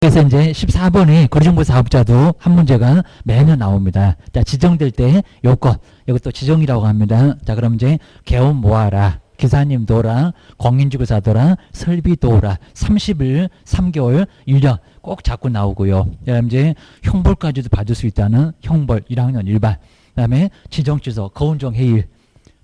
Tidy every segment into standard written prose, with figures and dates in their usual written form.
그래서 이제 14번에 거리정보 사업자도 한 문제가 매년 나옵니다. 자, 지정될 때 요건, 이것도 지정이라고 합니다. 자, 그럼 이제 개원 모아라, 기사님 도라, 공인중개사도라, 설비도라, 30일, 3개월, 1년 꼭 자꾸 나오고요. 그다음 이제 형벌까지도 받을 수 있다는 형벌 1학년 일반. 그다음에 지정취소, 거운정 해일.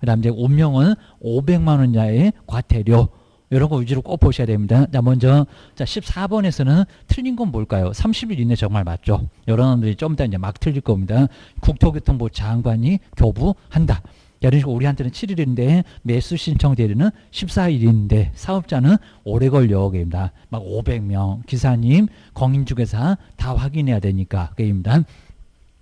그다음 이제 운명은 500만 원 이하의 과태료. 이런 거 위주로 꼭 보셔야 됩니다. 자, 먼저, 자, 14번에서는 틀린 건 뭘까요? 30일 이내 정말 맞죠? 여러분들이 좀 이따 이제 막 틀릴 겁니다. 국토교통부 장관이 교부한다. 이런 식으로 우리한테는 7일인데 매수 신청 대리는 14일인데 사업자는 오래 걸려. 그입니다. 막 500명, 기사님, 공인중개사 다 확인해야 되니까. 그입니다.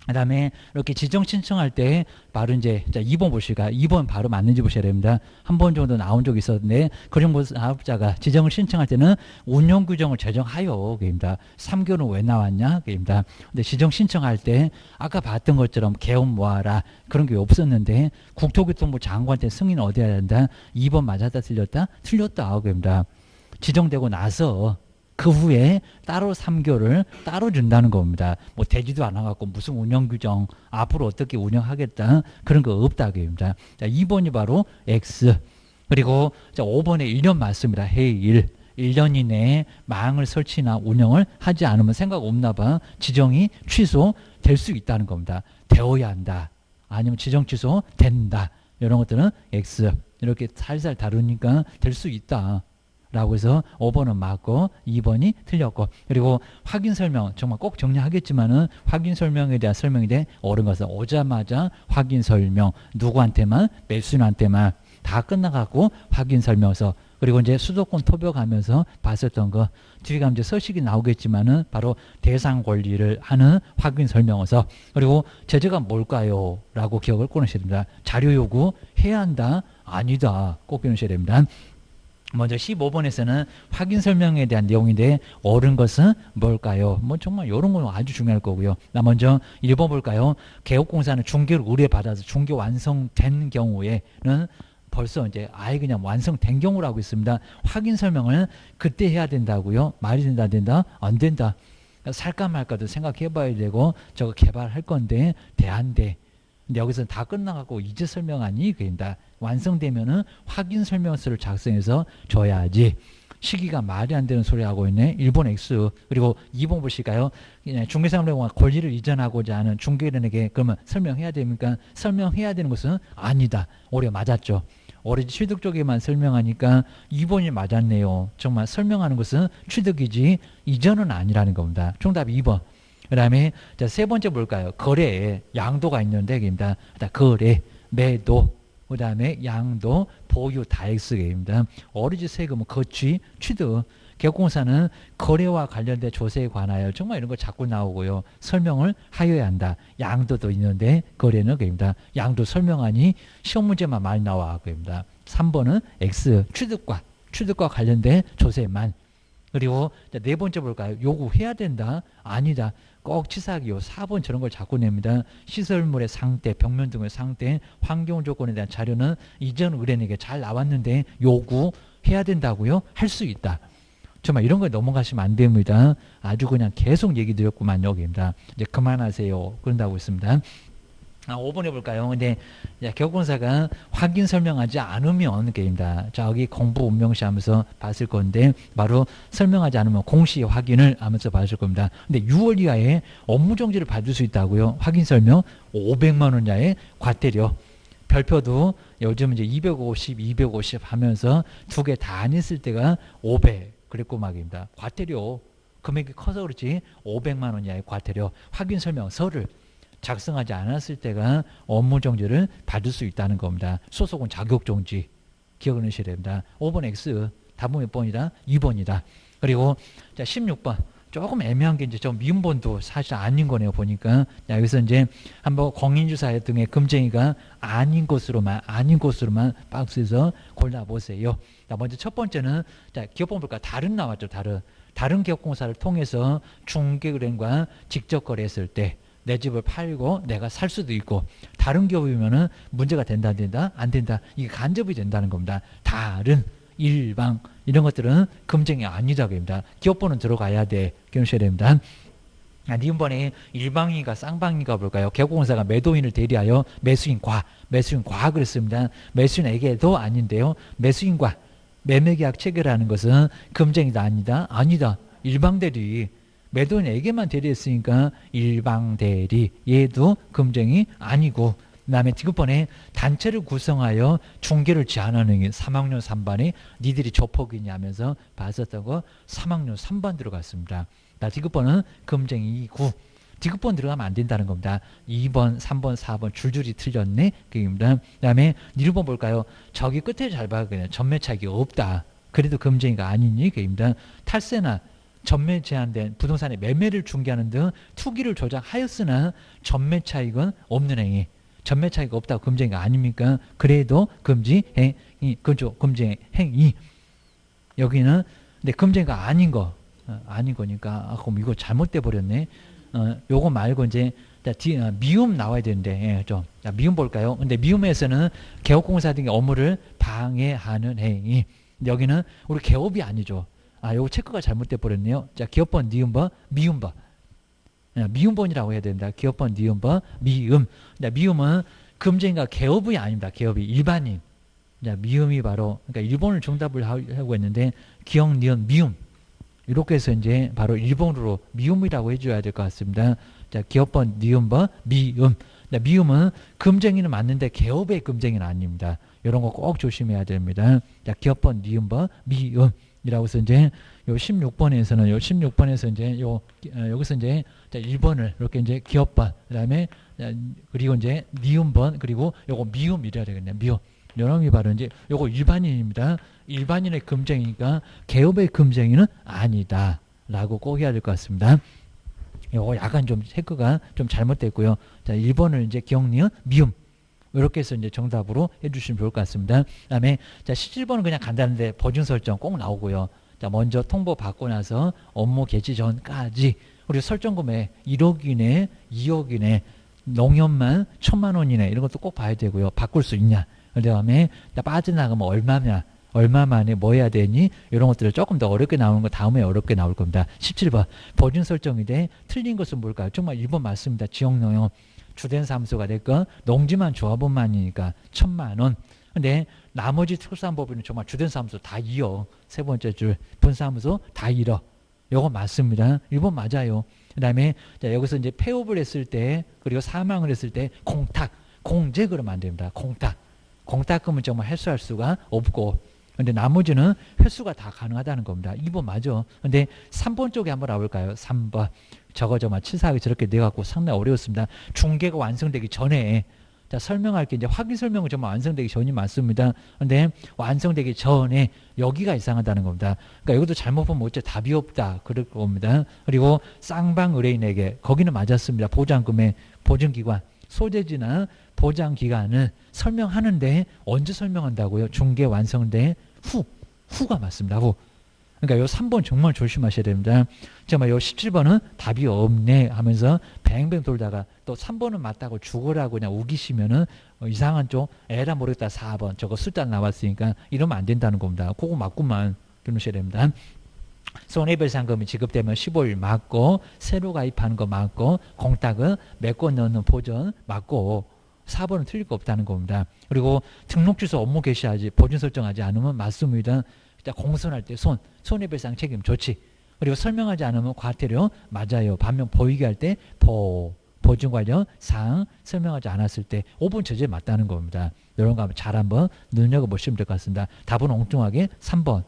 그 다음에 이렇게 지정 신청할 때 바로 이제 자 2번 보실까요? 2번 바로 맞는지 보셔야 됩니다. 한 번 정도 나온 적이 있었는데 거리정보 사업자가 지정을 신청할 때는 운영 규정을 제정하여 그입니다. 3개월은 왜 나왔냐? 그입니다. 근데 지정 신청할 때 아까 봤던 것처럼 개원 모아라 그런 게 없었는데 국토교통부 장관한테 승인 어디 해야 된다? 2번 맞았다 틀렸다? 틀렸다. 그입니다. 지정되고 나서 그 후에 따로 3개월을 따로 준다는 겁니다. 뭐 되지도 않아갖고 무슨 운영 규정 앞으로 어떻게 운영하겠다 그런 거 없다 그입니다. 자, 2번이 바로 X. 그리고 자 5번에 1년 맞습니다. 해일 1년 이내에 망을 설치나 운영을 하지 않으면 생각 없나 봐. 지정이 취소될 수 있다는 겁니다. 되어야 한다. 아니면 지정 취소 된다. 이런 것들은 X. 이렇게 살살 다루니까 될 수 있다. 라고 해서 5번은 맞고 2번이 틀렸고 그리고 확인 설명 정말 꼭 정리하겠지만은 확인 설명에 대한 설명이 돼 옳은 것은 오자마자 확인 설명 누구한테만 매수인한테만 다 끝나가고 확인 설명서 그리고 이제 수도권 토벽하면서 봤었던 거 뒤에 가면 이제 서식이 나오겠지만은 바로 대상 권리를 하는 확인 설명서 그리고 제재가 뭘까요? 라고 기억을 꺼내셔야 됩니다. 자료 요구 해야 한다? 아니다. 꼭 기억하셔야 됩니다. 먼저 15번에서는 확인 설명에 대한 내용인데 옳은 것은 뭘까요? 뭐 정말 이런 건 아주 중요할 거고요. 나 먼저 1번 볼까요? 개업공사는 중개를 의뢰받아서 중개 완성된 경우에는 벌써 이제 아예 그냥 완성된 경우라고 있습니다. 확인 설명을 그때 해야 된다고요? 말이 된다 안 된다? 안 된다. 살까 말까도 생각해 봐야 되고 저거 개발할 건데 돼 안 돼. 근데 여기서는 다 끝나가고 이제 설명하니 그입니다. 완성되면은 확인 설명서를 작성해서 줘야지. 시기가 말이 안 되는 소리 하고 있네. 1번 X. 그리고 2번 보실까요? 중개사업자가 권리를 이전하고자 하는 중개인에게 그러면 설명해야 됩니까? 설명해야 되는 것은 아니다. 올해 맞았죠. 올해 취득 쪽에만 설명하니까 2번이 맞았네요. 정말 설명하는 것은 취득이지 이전은 아니라는 겁니다. 정답 2번. 그 다음에 세 번째 볼까요? 거래에 양도가 있는데 입니다. 거래, 매도, 그 다음에 양도, 보유 다 X입니다. 어리지 세금은 거취, 취득. 개업공사는 거래와 관련된 조세에 관하여 정말 이런 거 자꾸 나오고요. 설명을 하여야 한다. 양도도 있는데 거래는 그입니다. 양도 설명하니 시험 문제만 많이 나와 그입니다. 3번은 X, 취득과 관련된 조세만. 그리고 네 번째 볼까요? 요구해야 된다? 아니다. 꼭 치사하기요. 4번 저런 걸 자꾸 냅니다. 시설물의 상태, 벽면 등의 상태, 환경 조건에 대한 자료는 이전 의뢰인에게 잘 나왔는데 요구해야 된다고요? 할 수 있다. 정말 이런 거 넘어가시면 안 됩니다. 아주 그냥 계속 얘기 드렸구만요. 여기입니다. 이제 그만하세요. 그런다고 있습니다. 5번 해볼까요? 근데 개업공사가 확인 설명하지 않으면 게임다. 자, 여기 공부 운명시 하면서 봤을 건데 바로 설명하지 않으면 공시 확인을 하면서 봤을 겁니다. 근데 6월 이하에 업무 정지를 받을 수 있다고요. 확인 설명 500만 원 이하의 과태료. 별표도 요즘 이제 250, 250 하면서 두 개 다 안 했을 때가 500 그랬고 막입니다. 과태료 금액이 커서 그렇지 500만 원 이하의 과태료 확인 설명서를 작성하지 않았을 때가 업무 정지를 받을 수 있다는 겁니다. 소속은 자격 정지 기억을 하셔야 됩니다. 5번 X 답은 몇 번이다? 2번이다. 그리고 자 16번 조금 애매한 게 이제 좀 미음본도 사실 아닌 거네요. 보니까 자, 여기서 이제 한번 공인주사 등의 금쟁이가 아닌 것으로만 박스에서 골라보세요. 자, 먼저 첫 번째는 자 기업본 볼까? 다른 나왔죠. 다른 기업공사를 통해서 중개은행과 직접 거래했을 때 내 집을 팔고 내가 살 수도 있고 다른 기업이면은 문제가 된다 안 된다? 안 된다. 이게 간접이 된다는 겁니다. 다른 일방 이런 것들은 금쟁이 아니다고 합니다. 기업번은 들어가야 돼. 기억하셔야 됩니다. 니은번에 일방이가 쌍방이가 볼까요? 개국공사가 매도인을 대리하여 매수인과 그랬습니다. 매수인에게도 아닌데요. 매수인과 매매계약 체결하는 것은 금쟁이다 아니다. 일방대리 매도인에게만 대리했으니까 일방대리 얘도 금쟁이 아니고 그 다음에 디귿번에 단체를 구성하여 중개를 제한하는 게 3학년 3반에 니들이 조폭이냐 하면서 봤었던 거 3학년 3반 들어갔습니다. 디귿번은 금쟁이고 디귿번 들어가면 안 된다는 겁니다. 2번, 3번, 4번 줄줄이 틀렸네. 그입니다. 그 다음에 1번 볼까요? 저기 끝에 잘 봐. 그냥 전매 차익이 없다. 그래도 금쟁이가 아니니. 그입니다. 탈세나 전매 제한된 부동산의 매매를 중개하는 등 투기를 조작하였으나 전매 차익은 없는 행위. 전매 차익이 없다고 금쟁이가 아닙니까? 그래도 금지 행위. 그죠? 금지 행위. 여기는 근데 금쟁이가 아닌 거니까 그럼 이거 잘못돼 버렸네. 요거 말고 이제 미음 나와야 되는데 좀 미음 볼까요? 근데 미음에서는 개업공사 등의 업무를 방해하는 행위. 근데 여기는 우리 개업이 아니죠. 요거 체크가 잘못돼 버렸네요. 자, 기업번 니음번 미음번. 미음번이라고 해야 된다. 기업번 니음번 미음. 미음은 금쟁이가 개업이 아닙니다. 개업이 일반인. 미음이 바로 그러니까 일본을 정답을 하고 있는데 기억 니은 미음. 이렇게 해서 이제 바로 일본어로 미음이라고 해줘야 될 것 같습니다. 자, 기업번 니음번 미음. 미음은 금쟁이는 맞는데 개업의 금쟁이는 아닙니다. 이런 거 꼭 조심해야 됩니다. 자, 기업번 니음번 미음. 이라고 해서 이제 요 16번에서 이제 여기서 이제 1번을 이렇게 이제 기업번 그다음에 그리고 이제 니음번 그리고 요거 미음이래야 되겠네요. 미음. 요놈이 바로 이제 요거 일반인입니다. 일반인의 금쟁이니까 개업의 금쟁이는 아니다라고 꼭 해야 될 것 같습니다. 요거 약간 좀 체크가 좀 잘못됐고요. 자, 1번을 이제 기억니은 미음. 이렇게 해서 이제 정답으로 해주시면 좋을 것 같습니다. 그 다음에, 자, 17번은 그냥 간단한데, 보증 설정 꼭 나오고요. 자, 먼저 통보 받고 나서 업무 개시 전까지, 그리고 설정 금액 1억 이내, 2억 이내, 농협만 1,000만 원 이내, 이런 것도 꼭 봐야 되고요. 바꿀 수 있냐. 그 다음에, 빠져나가면 얼마냐. 얼마 만에 뭐 해야 되니? 이런 것들을 조금 더 어렵게 나오는 거 다음에 어렵게 나올 겁니다. 17번, 보증 설정인데, 틀린 것은 뭘까요? 정말 1번 맞습니다. 지역 농협. 주된 사무소가 됐건 농지만 조합원만이니까 1,000만 원. 근데 나머지 특수산법인은 정말 주된 사무소 다 이어. 세 번째 줄 분사무소 다 잃어. 요거 맞습니다. 1번 맞아요. 그다음에 자, 여기서 이제 폐업을 했을 때 그리고 사망을 했을 때 공탁, 공제 그러면 안 됩니다. 공탁금은 정말 회수할 수가 없고. 근데 나머지는 회수가 다 가능하다는 겁니다. 2번 맞아. 근데 3번 쪽에 한번 나올까요? 3번. 저거 정말 치사하게 저렇게 내갖고 상당히 어려웠습니다. 중개가 완성되기 전에 자, 설명할 게 이제 확인 설명은 정말 완성되기 전이 맞습니다. 근데 완성되기 전에 여기가 이상하다는 겁니다. 그러니까 이것도 잘못 보면 어째 답이 없다 그럴 겁니다. 그리고 쌍방 의뢰인에게 거기는 맞았습니다. 보장금액, 보증기관, 소재지나 보장기간을 설명하는데 언제 설명한다고요? 중개 완성된 후가 맞습니다. 후. 그러니까 요 3번 정말 조심하셔야 됩니다. 정말 요 17번은 답이 없네 하면서 뱅뱅 돌다가 또 3번은 맞다고 죽으라고 그냥 우기시면은 이상한 쪽 에라 모르겠다 4번 저거 숫자 나왔으니까 이러면 안 된다는 겁니다. 그거 맞고만 끊으셔야 됩니다. 손해배상금이 지급되면 15일 맞고 새로 가입하는 거 맞고 공탁은 메꿔 넣는 보전 맞고 4번은 틀릴 거 없다는 겁니다. 그리고 등록 취소 업무 개시하지 보증 설정하지 않으면 맞습니다. 공손할 때 손해배상 책임 조치 그리고 설명하지 않으면 과태료 맞아요. 반면 보이게 할 때 보증 관련 사항 설명하지 않았을 때 5번 저제 맞다는 겁니다. 이런 거 잘 한번 눈여겨보시면 될 것 같습니다. 답은 엉뚱하게 3번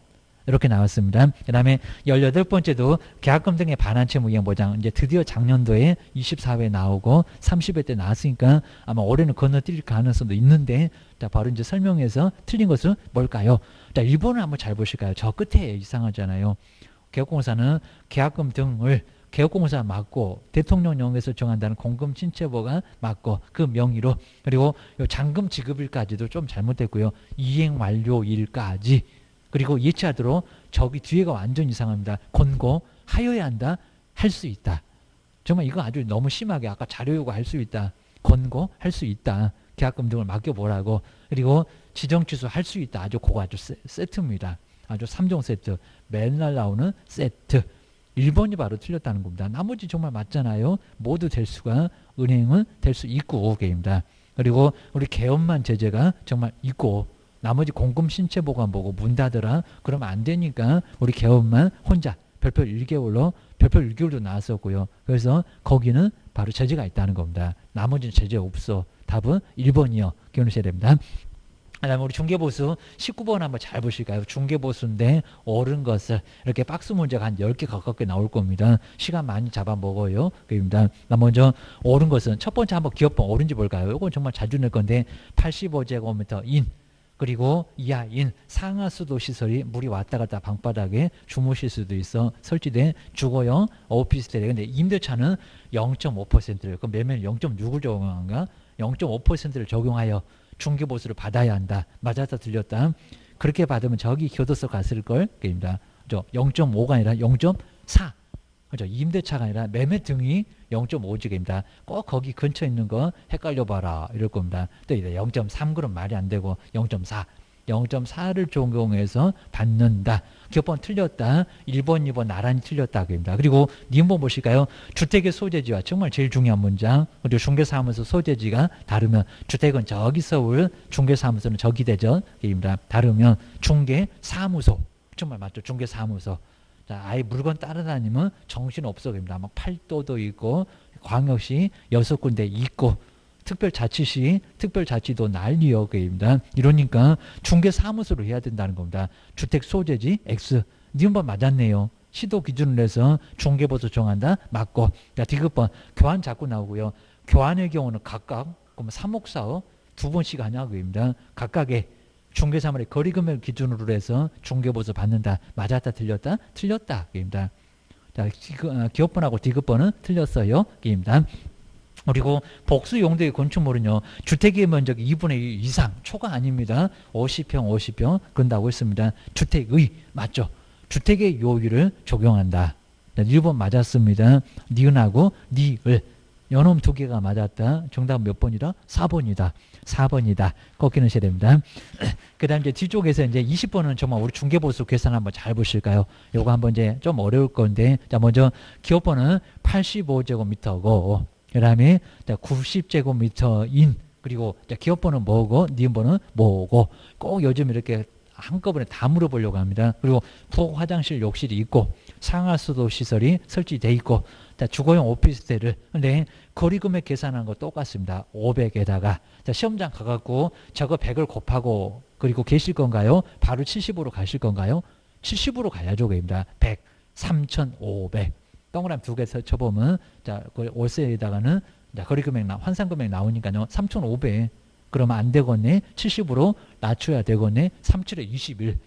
이렇게 나왔습니다. 그 다음에 18번째도 계약금 등의 반환채 무이행보장 이제 드디어 작년도에 24회 나오고 30회 때 나왔으니까 아마 올해는 건너뛸 가능성도 있는데 자, 바로 이제 설명해서 틀린 것은 뭘까요? 자, 1번을 한번 잘 보실까요? 저 끝에 이상하잖아요. 개업공사는 계약금 등을 개업공사 맞고 대통령령에서 정한다는 공금 친체보가 맞고 그 명의로 그리고 요 잔금 지급일까지도 좀 잘못됐고요. 이행 완료일까지 그리고 예치하도록 저기 뒤에가 완전 이상합니다. 권고하여야 한다. 할 수 있다. 정말 이거 아주 너무 심하게 아까 자료 요구할 수 있다. 권고할 수 있다. 계약금 등을 맡겨보라고. 그리고 지정취소 할 수 있다. 아주 그거 아주 세트입니다. 아주 3종 세트. 맨날 나오는 세트. 1번이 바로 틀렸다는 겁니다. 나머지 정말 맞잖아요. 모두 될 수가, 은행은 될 수 있고, 게임입니다. 그리고 우리 개업만 제재가 정말 있고, 나머지 공금 신체 보관 보고 문 닫으라 그러면 안 되니까 우리 개업만 혼자 별표 1개월로 별표 1개월도 나왔었고요. 그래서 거기는 바로 제재가 있다는 겁니다. 나머지는 제재 없어. 답은 1번이요. 기억하셔야 됩니다. 그다음에 우리 중개보수 19번 한번 잘 보실까요? 중개보수인데 옳은 것을 이렇게 박스 문제가 한 10개 가깝게 나올 겁니다. 시간 많이 잡아먹어요. 그입니다. 먼저 옳은 것은 첫 번째 한번 기업번 옳은지 볼까요? 이건 정말 자주 낼 건데 85제곱미터 인 그리고 이하인 상하수도 시설이 물이 왔다 갔다 방바닥에 주무실 수도 있어 설치된 주거용 오피스텔에 근데 임대차는 0.5%를 그럼 매매는 0.6을 적용한가? 0.5%를 적용하여 중개보수를 받아야 한다. 맞았다 틀렸다. 그렇게 받으면 저기 교도소 갔을걸. 그입니다. 0.5가 아니라 0.4. 그죠? 임대차가 아니라 매매 등이 0.5지입니다. 꼭 거기 근처에 있는 거 헷갈려 봐라. 이럴 겁니다. 또 이제 0.3 그럼 말이 안 되고 0.4. 0.4를 적용해서 받는다. 기업번 틀렸다. 1번, 2번 나란히 틀렸다. 그입니다. 그리고 니은번 보실까요? 주택의 소재지와 정말 제일 중요한 문장. 그리고 중개사무소 소재지가 다르면 주택은 저기 서울, 중개사무소는 저기 대전. 입니다. 다르면 중개사무소. 정말 맞죠? 중개사무소. 자, 아예 물건 따라다니면 정신없어. 그입니다. 막 팔도도 있고 광역시 6군데 있고 특별자치시, 특별자치도 난리요. 그입니다. 이러니까 중개사무소로 해야 된다는 겁니다. 주택 소재지 X. 니은번 맞았네요. 시도 기준으로 해서 중개보수 정한다. 맞고. 자, 디귿번 교환 자꾸 나오고요. 교환의 경우는 각각 그럼 3억 4억 두 번씩 하냐. 그입니다. 각각의 중개사물의 거리금액 기준으로 해서 중개보수 받는다. 맞았다 틀렸다? 틀렸다. 그입니다. 자, 기업번하고 디귿번은 틀렸어요. 그입니다. 그리고 복수 용도의 건축물은요. 주택의 면적 2분의 1 이상 초가 아닙니다. 50평 50평 그런다고 했습니다. 주택의 맞죠. 주택의 요율을 적용한다. 1번 맞았습니다. 니은하고 니을 연음 두 개가 맞았다. 정답 몇 번이다? 4번이다. 4번이다. 꺾기 넣으셔야 됩니다. 그 다음 이제 뒤쪽에서 이제 20번은 정말 우리 중개보수 계산 한번 잘 보실까요? 요거 한번 이제 좀 어려울 건데. 자, 먼저 기업번은 85제곱미터고, 그 다음에 90제곱미터인, 그리고 기업번은 뭐고, 니은번은 뭐고, 꼭 요즘 이렇게 한꺼번에 다 물어보려고 합니다. 그리고 부엌 화장실 욕실이 있고, 상하수도 시설이 설치되어 있고, 자, 주거용 오피스텔을, 근데 거리금액 계산하는 거 똑같습니다. 500에다가. 자, 시험장 가갖고 저거 100을 곱하고 그리고 계실 건가요? 바로 70으로 가실 건가요? 70으로 가야죠. 그입니다. 100, 3,500. 동그라미 두 개 쳐보면, 자, 월세에다가는 자, 거리금액, 환산금액 나오니까요. 3,500. 그러면 안 되겠네. 70으로 낮춰야 되겠네. 37에 21.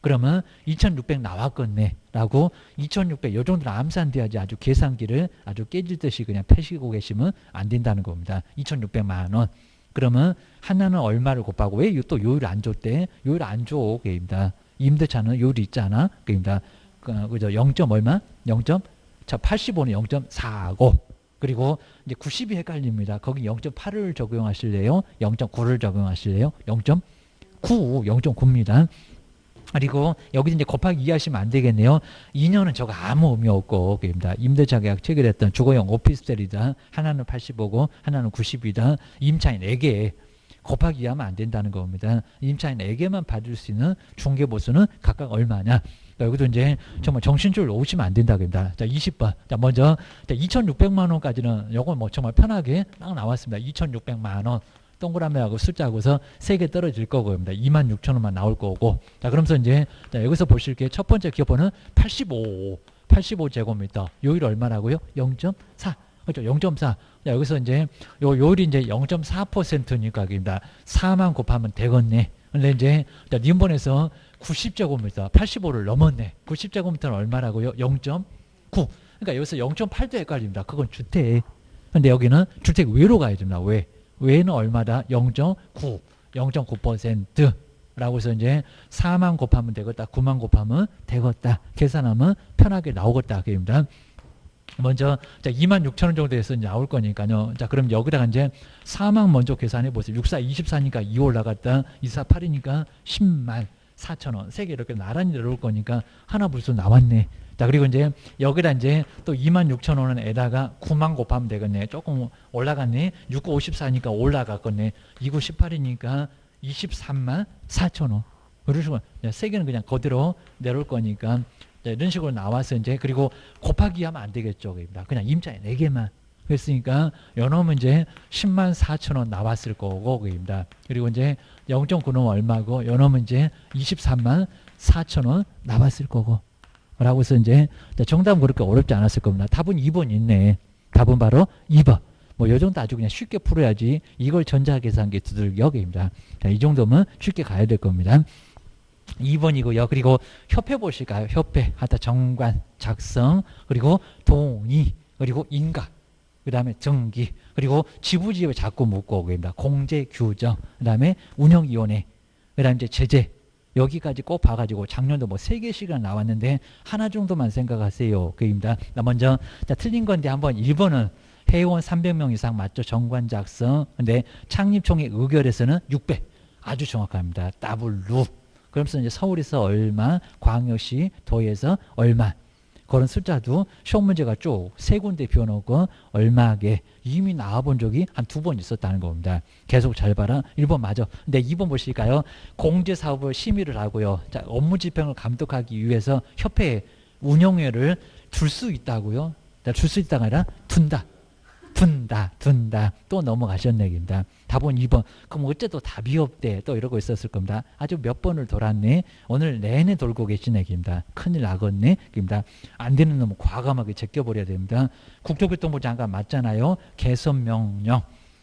그러면 2600 나왔겠네 라고 2600 요 정도는 암산돼야지 아주 계산기를 아주 깨질 듯이 그냥 패시고 계시면 안 된다는 겁니다. 2600만 원. 그러면 하나는 얼마를 곱하고 왜 또 요율 안 줬대? 요율 안 줘. 그입니다. 임대차는 요율이 있잖아. 그입니다. 그죠? 0. 얼마? 0. 자, 85는 0.4고 그리고 이제 90이 헷갈립니다. 거기 0.8을 적용하실래요? 0.9를 적용하실래요? 0.9, 0.9입니다. 그리고 여기서 이제 곱하기 2 하시면 안 되겠네요. 2년은 저거 아무 의미 없고, 그입니다. 임대차 계약 체결했던 주거용 오피스텔이다. 하나는 85고, 하나는 90이다. 임차인 4개. 곱하기 2 하면 안 된다는 겁니다. 임차인 4개만 받을 수 있는 중개보수는 각각 얼마냐. 여기도 이제 정말 정신줄을 놓으시면 안 된다고 합니다. 자, 20번. 자, 먼저 2,600만 원까지는 요건 뭐 정말 편하게 딱 나왔습니다. 2,600만 원. 동그라미하고 숫자하고서 3개 떨어질 거고입니다. 26,000원만 나올 거고. 자, 그러면서 이제 자, 여기서 보실 게 첫 번째 기업번은 85제곱미터. 요율 얼마라고요? 0.4. 그렇죠? 0.4. 자, 여기서 이제 요율이 이제 0.4%니까 4만 곱하면 되겠네. 근데 이제 자, 니은번에서 90제곱미터, 85를 넘었네. 90제곱미터는 얼마라고요? 0.9. 그러니까 여기서 0.8도 헷갈립니다. 그건 주택. 근데 여기는 주택 외로 가야 됩니다. 왜? 외는 얼마다? 0.9, 0.9% 라고 해서 이제 4만 곱하면 되겠다. 9만 곱하면 되겠다. 계산하면 편하게 나오겠다. 그입니다. 먼저 26,000원 정도 해서 나올 거니까요. 자, 그럼 여기다가 이제 사망 먼저 계산해 보세요. 64, 24니까 2 올라갔다. 24, 8이니까 10만 4천원. 세 개 이렇게 나란히 내려올 거니까 하나 벌써 나왔네. 자, 그리고 이제 여기다 이제 또 26,000원에다가 9만 곱하면 되겠네. 조금 올라갔네. 69, 54니까 올라갔겠네. 29, 18이니까 23만 4천원. 그런 식으로 세 개는 그냥 그대로 내려올 거니까 이런 식으로 나와서 이제 그리고 곱하기 하면 안 되겠죠. 그냥 임자에 4개만 했으니까 요놈은 이제 10만 4천원 나왔을 거고 그입니다. 그리고 이제 0.9는 얼마고 요놈은 이제 23만 4천원 나왔을 거고 라고 해서 이제 정답은 그렇게 어렵지 않았을 겁니다. 답은 2번 있네. 답은 바로 2번. 뭐 요 정도 아주 그냥 쉽게 풀어야지 이걸 전자계산기 두들겨입니다. 자, 이 정도면 쉽게 가야 될 겁니다. 2번이고요. 그리고 협회 보실까요? 협회 하다 정관, 작성, 그리고 동의, 그리고 인가, 그 다음에 정기, 그리고 지부지에 자꾸 묻고 오고입니다. 공제, 규정, 그 다음에 운영위원회, 그 다음에 이제 제재. 여기까지 꼭 봐가지고 작년도 뭐 3개씩이나 나왔는데 하나 정도만 생각하세요. 그입니다. 먼저 자, 틀린 건데 한번 1번은 회원 300명 이상 맞죠? 정관 작성. 근데 창립총회 의결에서는 600. 아주 정확합니다. 더블루. 그러면서 이제 서울에서 얼마, 광역시, 도에서 얼마. 그런 숫자도 시험 문제가 쭉 세 군데 비워놓고 얼마게 이미 나와본 적이 한 2번 있었다는 겁니다. 계속 잘 봐라. 1번 맞아. 근데 2번 보실까요? 공제사업을 심의를 하고요. 자, 업무 집행을 감독하기 위해서 협회에 운영회를 둘 수 있다고요. 줄 수 있다가 아니라 둔다. 또 넘어가셨네, 얘기입니다. 답은 2번. 그럼 어째 또 답이 없대. 또 이러고 있었을 겁니다. 아주 몇 번을 돌았네. 오늘 내내 돌고 계신 얘기입니다. 큰일 나겠네. 얘기입니다. 안 되는 놈은 과감하게 제껴버려야 됩니다. 국토교통부 장관 맞잖아요. 개선명령.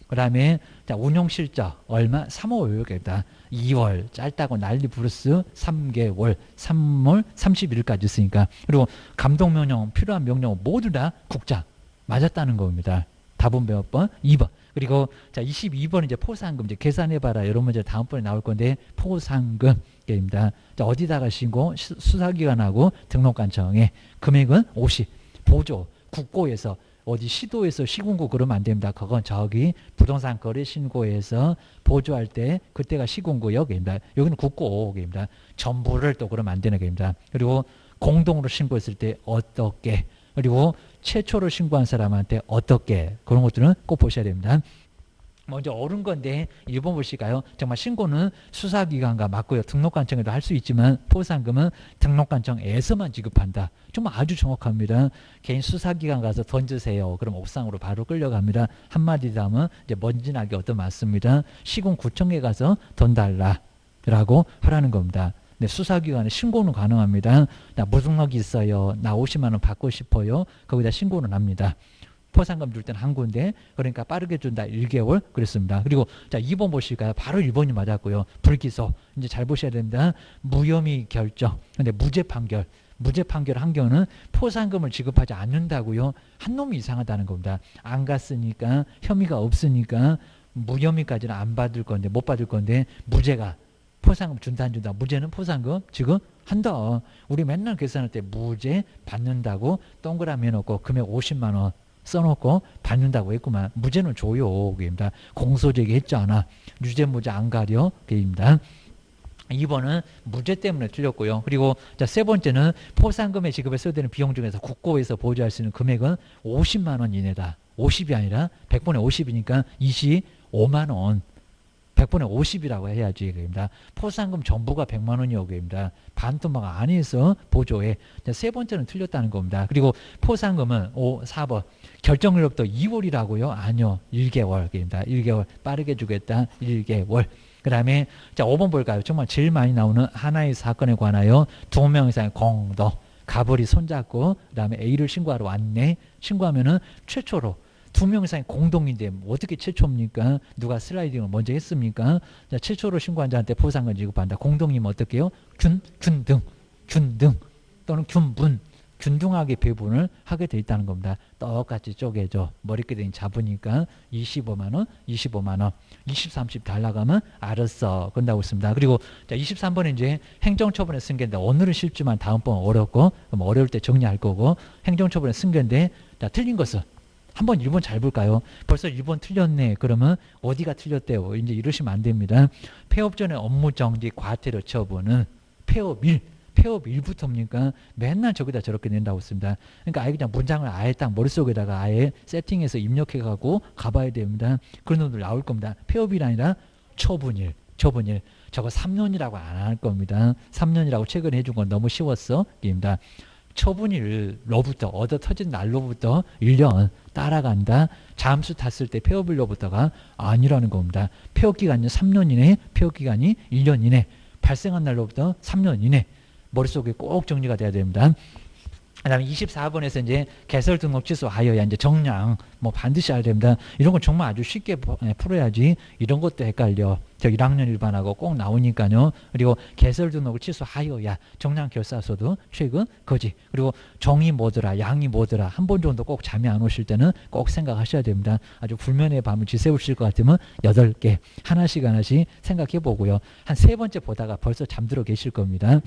그 다음에 자, 운용실적 얼마? 3월 5일입니다. 2월 짧다고 난리 부르스 3개월 3월 30일까지 있으니까. 그리고 감독명령 필요한 명령 모두 다 국장 맞았다는 겁니다. 답은 몇 번? 2번. 그리고 자 22번 이제 포상금 이제 계산해봐라 이런 문제 다음번에 나올 건데 포상금입니다. 자 어디다가 신고? 수사기관하고 등록관청에 금액은 50. 보조 국고에서 어디 시도에서 시군구 그러면 안 됩니다. 그건 저기 부동산 거래 신고에서 보조할 때 그때가 시군구 여기입니다. 여기는 국고입니다. 전부를 또 그러면 안 되는 겁니다. 그리고 공동으로 신고했을 때 어떻게 그리고 최초로 신고한 사람한테 어떻게 그런 것들은 꼭 보셔야 됩니다. 먼저 옳은 건데 1번 보실까요? 정말 신고는 수사기관과 맞고요. 등록관청에도 할 수 있지만 포상금은 등록관청에서만 지급한다. 정말 아주 정확합니다. 개인 수사기관 가서 던지세요. 그럼 옥상으로 바로 끌려갑니다. 한마디 더 하면 이제 먼지나게 얻어 맞습니다. 시군구청에 가서 돈 달라라고 하라는 겁니다. 네, 수사기관에 신고는 가능합니다. 나 무등록이 있어요. 나 50만 원 받고 싶어요. 거기다 신고는 합니다. 포상금 줄 때는 한 군데 그러니까 빠르게 준다 1개월 그랬습니다. 그리고 자 2번 보실까요? 바로 1번이 맞았고요. 불기소 이제 잘 보셔야 됩니다. 무혐의 결정 근데 무죄 판결 한 경우는 포상금을 지급하지 않는다고요. 한 놈이 이상하다는 겁니다. 안 갔으니까 혐의가 없으니까 무혐의까지는 안 받을 건데 못 받을 건데 무죄가 포상금 준다 안 준다. 무죄는 포상금 지금 한다. 우리 맨날 계산할 때 무죄 받는다고 동그라미 해놓고 금액 50만 원 써놓고 받는다고 했구만. 무죄는 줘요. 그입니다. 공소제기 했잖아. 유죄 무죄 안 가려. 그입니다. 2번은 무죄 때문에 틀렸고요. 그리고 자, 세 번째는 포상금의 지급에 써야 되는 비용 중에서 국고에서 보조할 수 있는 금액은 50만 원 이내다. 50이 아니라 100분의 50이니까 25만 원. 100분의 50이라고 해야지. 그입니다. 포상금 전부가 100만 원이요. 그입니다. 반토막 안에서 보조해. 자, 세 번째는 틀렸다는 겁니다. 그리고 포상금은 4번. 결정일로부터 2월이라고요? 아니요. 1개월. 그입니다. 1개월. 빠르게 주겠다. 1개월. 그 다음에 자 5번 볼까요? 정말 제일 많이 나오는 하나의 사건에 관하여 2명 이상의 공동. 가불이 손잡고 그 다음에 A를 신고하러 왔네. 신고하면은 최초로 2명 이상의 공동인데 어떻게 최초입니까? 누가 슬라이딩을 먼저 했습니까? 자, 최초로 신고한 자한테 포상금 지급한다. 공동이면 어떻게 해요? 균등 또는 균등하게 배분을 하게 돼 있다는 겁니다. 똑같이 쪼개져. 머리끄댕이 잡으니까 25만 원, 20, 30 달라가면 알았어. 그런다고 했습니다. 그리고 자, 23번은 이제 행정처분의 승계인데 오늘은 쉽지만 다음번 어렵고 그럼 어려울 때 정리할 거고 행정처분의 승계인데 자, 틀린 것은 한번 1번 잘 볼까요? 벌써 1번 틀렸네. 그러면 어디가 틀렸대요? 이제 이러시면 안 됩니다. 폐업 전에 업무 정지 과태료 처분은 폐업 일부터입니까? 맨날 저기다 저렇게 낸다고 씁니다. 그러니까 아예 그냥 문장을 아예 딱 머릿속에다가 아예 세팅해서 입력해가고 가봐야 됩니다. 그런 놈들 나올 겁니다. 폐업이 아니라 처분일. 저거 3년이라고 안 할 겁니다. 3년이라고 최근에 해준 건 너무 쉬웠어. 입니다. 처분일로부터 얻어 터진 날로부터 1년 따라간다. 잠수 탔을 때 폐업일로부터가 아니라는 겁니다. 폐업기간이 3년 이내, 폐업기간이 1년 이내, 발생한 날로부터 3년 이내. 머릿속에 꼭 정리가 돼야 됩니다. 그 다음에 24번에서 이제 개설 등록 취소하여야 이제 정량 뭐 반드시 알아야 됩니다. 이런 건 정말 아주 쉽게 풀어야지 이런 것도 헷갈려. 저 1학년 일반하고 꼭 나오니까요. 그리고 개설 등록을 취소하여야 정량 결사서도 최근 거지. 그리고 정이 뭐더라 양이 뭐더라 한 번 정도 꼭 잠이 안 오실 때는 꼭 생각하셔야 됩니다. 아주 불면의 밤을 지새우실 것 같으면 8개 하나씩 생각해 보고요. 한 3번째 보다가 벌써 잠들어 계실 겁니다.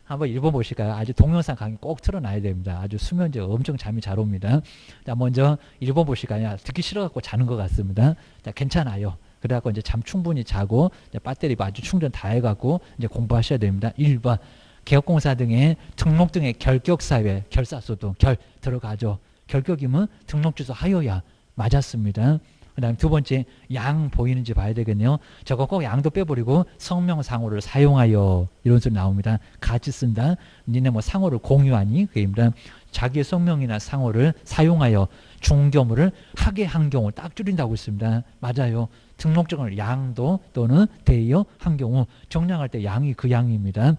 한번 읽어보실까요? 아주 동영상 강의 꼭 틀어놔야 됩니다. 아주 수면제 엄청 잠이 잘 옵니다. 자, 먼저 읽어보실까요? 듣기 싫어갖고 자는 것 같습니다. 자, 괜찮아요. 그래갖고 이제 잠 충분히 자고 배터리 아주 충전 다 해갖고 이제 공부하셔야 됩니다. 1번 개업공사 등의 등록 등의 결격사회 결사소도 들어가죠. 결격이면 등록 취소하여야 맞았습니다. 그 다음에 2번째 양 보이는지 봐야 되겠네요. 저거 꼭 양도 빼버리고 성명상호를 사용하여 이런 소리 나옵니다. 같이 쓴다. 니네 뭐 상호를 공유하니? 그입니다. 자기의 성명이나 상호를 사용하여 중개업무를 하게 한 경우 딱 줄인다고 있습니다. 맞아요. 등록증을 양도 또는 대여 한 경우 정량할 때 양이 그 양입니다.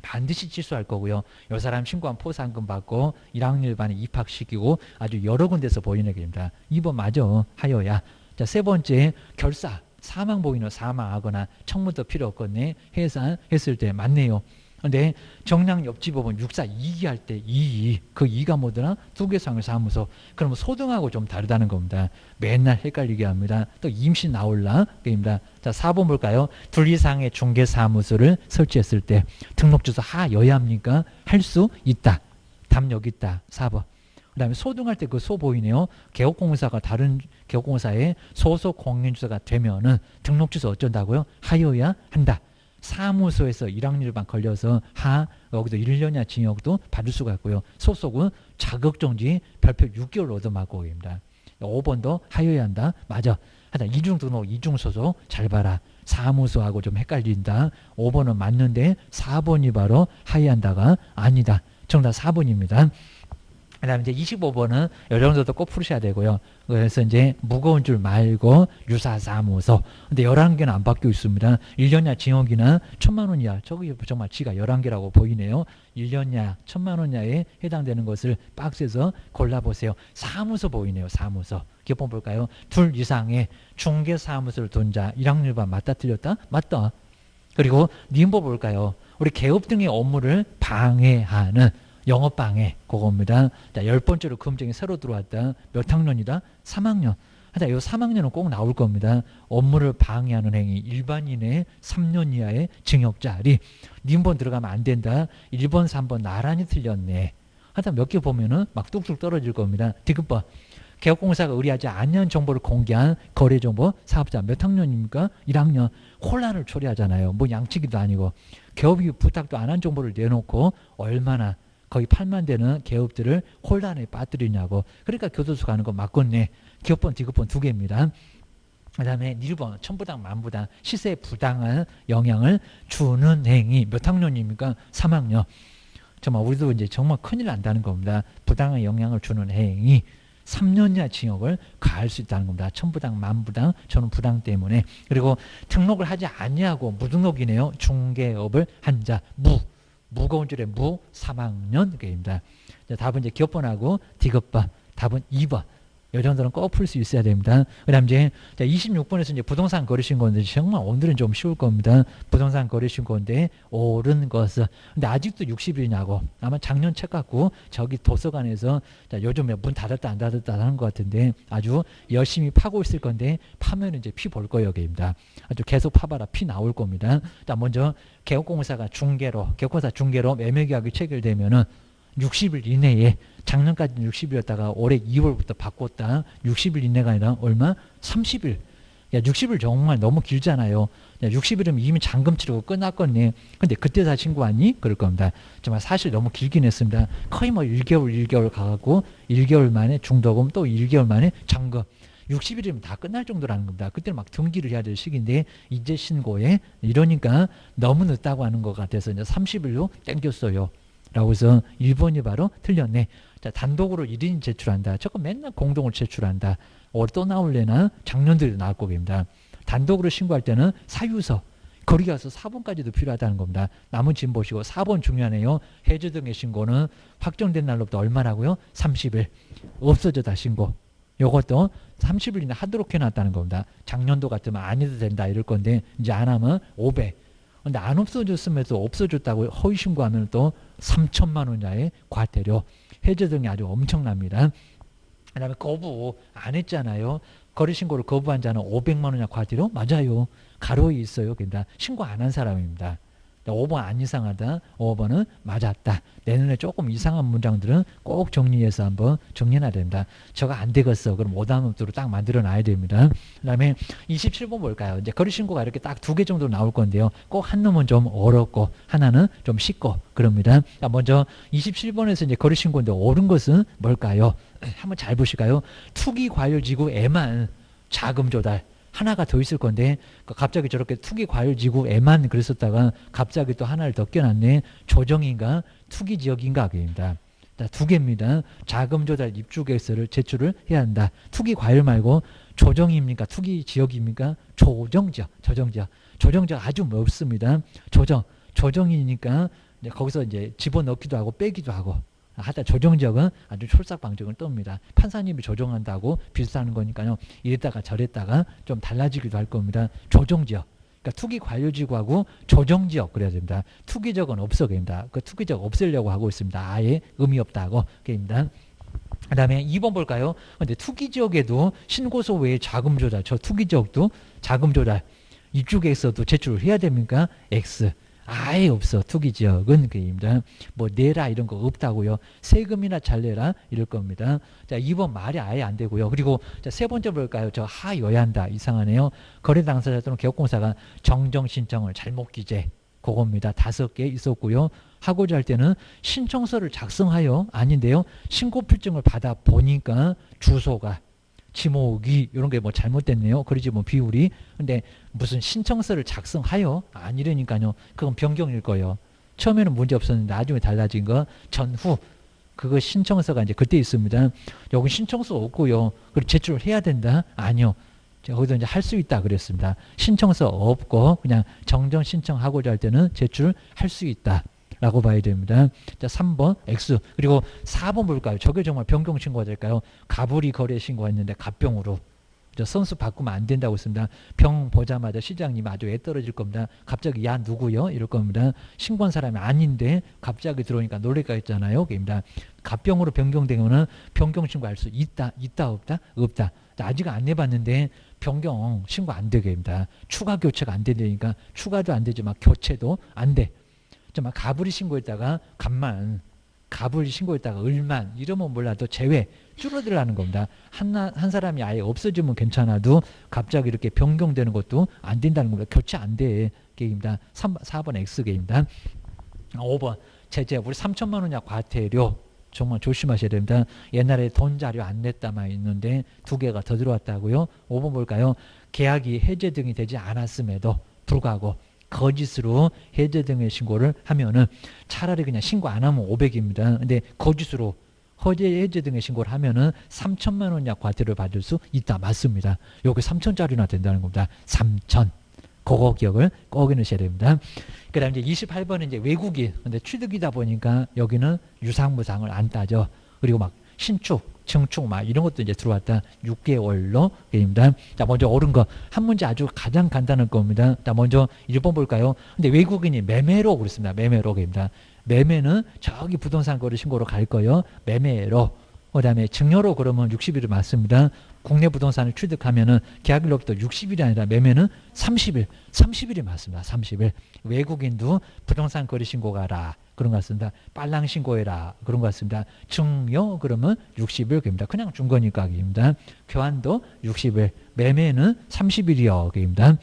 반드시 취소할 거고요. 이 사람 신고한 포상금 받고 1학년 일반에 입학시키고 아주 여러 군데서 보이는 얘기입니다. 2번 맞아 하여야. 자, 3번째 결사 사망 보이는 사망하거나 청문도 필요 없겠네. 해산했을 때 맞네요. 근데 정량 옆집법은 6사 2기 할 때 2기 그 2가 뭐더라? 두개상의 사무소. 그러면 소등하고 좀 다르다는 겁니다. 맨날 헷갈리게 합니다. 또 임시 나올라 게임입니다. 자, 4번 볼까요? 둘 이상의 중개사무소를 설치했을 때 등록 주소 하여야 합니까? 할 수 있다. 답 여기 있다. 4번. 그 다음에 소등할 때 그 소 보이네요. 개업공사가 다른 개업공사의 소속 공인주소가 되면은 등록 주소 어쩐다고요? 하여야 한다. 사무소에서 1학년 일반 걸려서 여기도 1년이나 징역도 받을 수가 있고요. 소속은 자격정지 별표 6개월 얻어맞고 입니다. 5번도 하여야 한다. 맞아. 하여튼 이중등록 이중소속 잘 봐라. 사무소하고 좀 헷갈린다. 5번은 맞는데 4번이 바로 하여야 한다가 아니다. 정답 4번입니다. 그 다음에 이제 25번은 이 정도도 꼭 풀으셔야 되고요. 그래서 이제 무거운 줄 말고 유사사무소. 근데 11개는 안 바뀌어 있습니다. 1년이나 징역이나 1,000만 원 이하. 저기 정말 지가 11개라고 보이네요. 1년이나 1,000만 원 이하에 해당되는 것을 박스에서 골라보세요. 사무소 보이네요. 사무소. 기본 볼까요? 둘 이상의 중개사무소를 둔 자. 1학년 일반 맞다 틀렸다? 맞다. 그리고 님보 볼까요? 우리 개업 등의 업무를 방해하는 영업방해 그겁니다. 자, 10번째로 금정이 새로 들어왔다. 몇 학년이다? 3학년. 이 3학년은 꼭 나올 겁니다. 업무를 방해하는 행위 일반인의 3년 이하의 징역자리. 님번 들어가면 안 된다. 1번 3번 나란히 틀렸네. 하여튼 몇 개 보면은 막 뚝뚝 떨어질 겁니다. 디귿번 개업공사가 의뢰하지 않는 정보를 공개한 거래정보 사업자 몇 학년입니까? 1학년. 혼란을 초래하잖아요. 뭐 양치기도 아니고 개업이 부탁도 안 한 정보를 내놓고 얼마나 거의 8만 되는 개업들을 혼란에 빠뜨리냐고. 그러니까 교도소 가는 거 맞겠네. 기업번, 디귿번 2개입니다. 그 다음에 1번 천부당 만부당 시세에 부당한 영향을 주는 행위 몇 학년입니까? 3학년. 정말 우리도 이제 정말 큰일 난다는 겁니다. 부당한 영향을 주는 행위 3년 이하 징역을 가할 수 있다는 겁니다. 천부당 만부당 저는 부당 때문에. 그리고 등록을 하지 아니하고 무등록이네요. 중개업을 한 자 무거운 줄에 3학년 입니다. 답은 이제 기업번하고 디귿번. 답은 2번. 이 정도는 꼭 풀 수 있어야 됩니다. 그 다음 이제 26번에서 이제 부동산 거래신 건데 정말 오늘은 좀 쉬울 겁니다. 부동산 거래신 건데 옳은 것은. 근데 아직도 60일이냐고. 아마 작년 책 갖고 저기 도서관에서 요즘 문 닫았다 안 닫았다 하는 것 같은데 아주 열심히 파고 있을 건데 파면 이제 피 볼 거예요. 여기입니다. 아주 계속 파봐라. 피 나올 겁니다. 자, 먼저 개업공사가 중개로 개업공사 중개로 매매계약이 체결되면은 60일 이내에 작년까지는 60일이었다가 올해 2월부터 바꿨다. 60일 이내가 아니라 얼마? 30일. 야, 60일 정말 너무 길잖아요. 야, 60일이면 이미 잔금 치르고 끝났거니. 근데 그때 다 신고하니? 그럴 겁니다. 정말 사실 너무 길긴 했습니다. 거의 뭐 1개월 가갖고 1개월 만에 중도금 또 1개월 만에 잔금. 60일이면 다 끝날 정도라는 겁니다. 그때는 막 등기를 해야 될 시기인데 이제 신고해? 이러니까 너무 늦다고 하는 것 같아서 이제 30일로 땡겼어요. 라고 해서 1번이 바로 틀렸네. 자, 단독으로 1인 제출한다. 저거 맨날 공동을 제출한다. 올해 또 나올래나? 작년도에도 나올 겁니다. 단독으로 신고할 때는 사유서, 거기 가서 4번까지도 필요하다는 겁니다. 나머지 진 보시고 4번 중요하네요. 해제 등의 신고는 확정된 날로부터 얼마라고요? 30일. 없어져다 신고. 요것도 30일 이내 하도록 해놨다는 겁니다. 작년도 같으면 안 해도 된다 이럴 건데 이제 안 하면 500. 근데 안 없어졌음에도 없어졌다고 허위 신고하면 또 3천만 원짜리 과태료. 해제 등이 아주 엄청납니다. 그 다음에 거부 안 했잖아요. 거래신고를 거부한 자는 500만 원이나 과태료? 맞아요. 가로에 있어요. 그러니까 신고 안 한 사람입니다. 5번 안 이상하다. 5번은 맞았다. 내년에 조금 이상한 문장들은 꼭 정리해서 한번 정리해놔야 됩니다. 저거 안 되겠어. 그럼 오답노트로 딱 만들어놔야 됩니다. 그 다음에 27번 뭘까요? 이제 거래신고가 이렇게 딱 2개 정도 나올 건데요. 꼭 한 놈은 좀 어렵고 하나는 좀 쉽고 그럽니다. 먼저 27번에서 이제 거래신고인데 옳은 것은 뭘까요? 한번 잘 보실까요? 투기과열지구에만 자금 조달. 하나가 더 있을 건데 갑자기 저렇게 투기과열지구에만 그랬었다가 갑자기 또 하나를 더 껴놨네. 조정인가 투기지역인가 그입니다. 두 개입니다. 자금조달 입주계획서를 제출을 해야 한다. 투기과열 말고 조정입니까? 투기지역입니까? 조정지역. 조정지역 아주 넓습니다. 조정이니까 이제 거기서 이제 집어넣기도 하고 빼기도 하고 하다 조정지역은 아주 촐싹방정을 떱니다. 판사님이 조정한다고 비슷하는 거니까요. 이랬다가 저랬다가 좀 달라지기도 할 겁니다. 조정지역. 그러니까 투기과열지구하고 조정지역 그래야 됩니다. 투기적은 없어 됩니다. 그 투기적 없애려고 하고 있습니다. 아예 의미 없다고 됩니다. 그 다음에 2번 볼까요? 근데 투기지역에도 신고서 외에 자금조달, 저 투기지역도 자금조달, 입주계획서도 제출을 해야 됩니까? X. 아예 없어. 투기지역은 그입니다. 뭐 내라 이런 거 없다고요. 세금이나 잘 내라 이럴 겁니다. 자, 2번 말이 아예 안 되고요. 그리고 자, 세 번째 볼까요? 저 하여야 한다. 이상하네요. 거래 당사자 또는 개업공사가 정정 신청을 잘못 기재. 그겁니다. 5개 있었고요. 하고자 할 때는 신청서를 작성하여 아닌데요. 신고필증을 받아 보니까 주소가 지목이 이런 게 뭐 잘못됐네요. 그러지 뭐 비율이. 근데 무슨 신청서를 작성하여 아니라니까요. 그건 변경일 거예요. 처음에는 문제 없었는데 나중에 달라진 거 전후 그거 신청서가 이제 그때 있습니다. 여기 신청서 없고요. 그리고 제출을 해야 된다? 아니요. 거기서 이제 할 수 있다 그랬습니다. 신청서 없고 그냥 정정 신청하고자 할 때는 제출할 수 있다. 라고 봐야 됩니다. 자, 3번 X. 그리고 4번 볼까요? 저게 정말 변경 신고가 될까요? 가불이 거래 신고했는데 갑병으로. 선수 바꾸면 안 된다고 했습니다. 병 보자마자 시장님이 아주 애 떨어질 겁니다. 갑자기 야 누구요? 이럴 겁니다. 신고한 사람이 아닌데 갑자기 들어오니까 놀랄까 했잖아요. 그입니다. 갑병으로 변경되면 변경 신고할 수 있다 없다? 없다. 아직 안 해봤는데 변경 신고 안 되게 합니다. 추가 교체가 안 된다니까 추가도 안 되지만 교체도 안 돼. 정말 가불이 신고했다가 간만, 가불이 신고했다가 을만 이러면 몰라도 제외 줄어들라는 겁니다. 한 사람이 아예 없어지면 괜찮아도 갑자기 이렇게 변경되는 것도 안 된다는 겁니다. 교체 안 돼. 게임입니다. 4번 X게임입니다. 5번 제재 우리 3천만 원이야 과태료. 정말 조심하셔야 됩니다. 옛날에 돈 자료 안 냈다만 있는데 2개가 더 들어왔다고요. 5번 볼까요? 계약이 해제 등이 되지 않았음에도 불구하고 거짓으로 해제 등의 신고를 하면은 차라리 그냥 신고 안 하면 500입니다. 근데 거짓으로 해제 등의 신고를 하면은 3천만 원 이하 과태료를 받을 수 있다. 맞습니다. 여기 3천짜리나 된다는 겁니다. 3천. 그거 기억을 꼭 해놓으셔야 됩니다. 그 다음 이제 28번은 이제 외국인. 근데 취득이다 보니까 여기는 유상무상을 안 따져. 그리고 막 신축, 증축 막 이런 것도 이제 들어왔다. 6개월로 입니다. 자, 먼저 옳은 거. 한 문제 아주 가장 간단한 겁니다. 자, 먼저 1번 볼까요? 근데 외국인이 매매로 그랬습니다. 매매로 입니다. 매매는 저기 부동산 거래 신고로 갈 거예요. 매매로. 그 다음에 증여로 그러면 60일이 맞습니다. 국내 부동산을 취득하면은 계약일로부터 60일이 아니라 매매는 30일. 30일이 맞습니다. 30일. 외국인도 부동산 거래 신고가라. 그런 것 같습니다. 빨랑 신고해라. 그런 것 같습니다. 증여 그러면 60일 입니다. 그냥 중거니까 입니다. 교환도 60일. 매매는 30일이요. 입니다.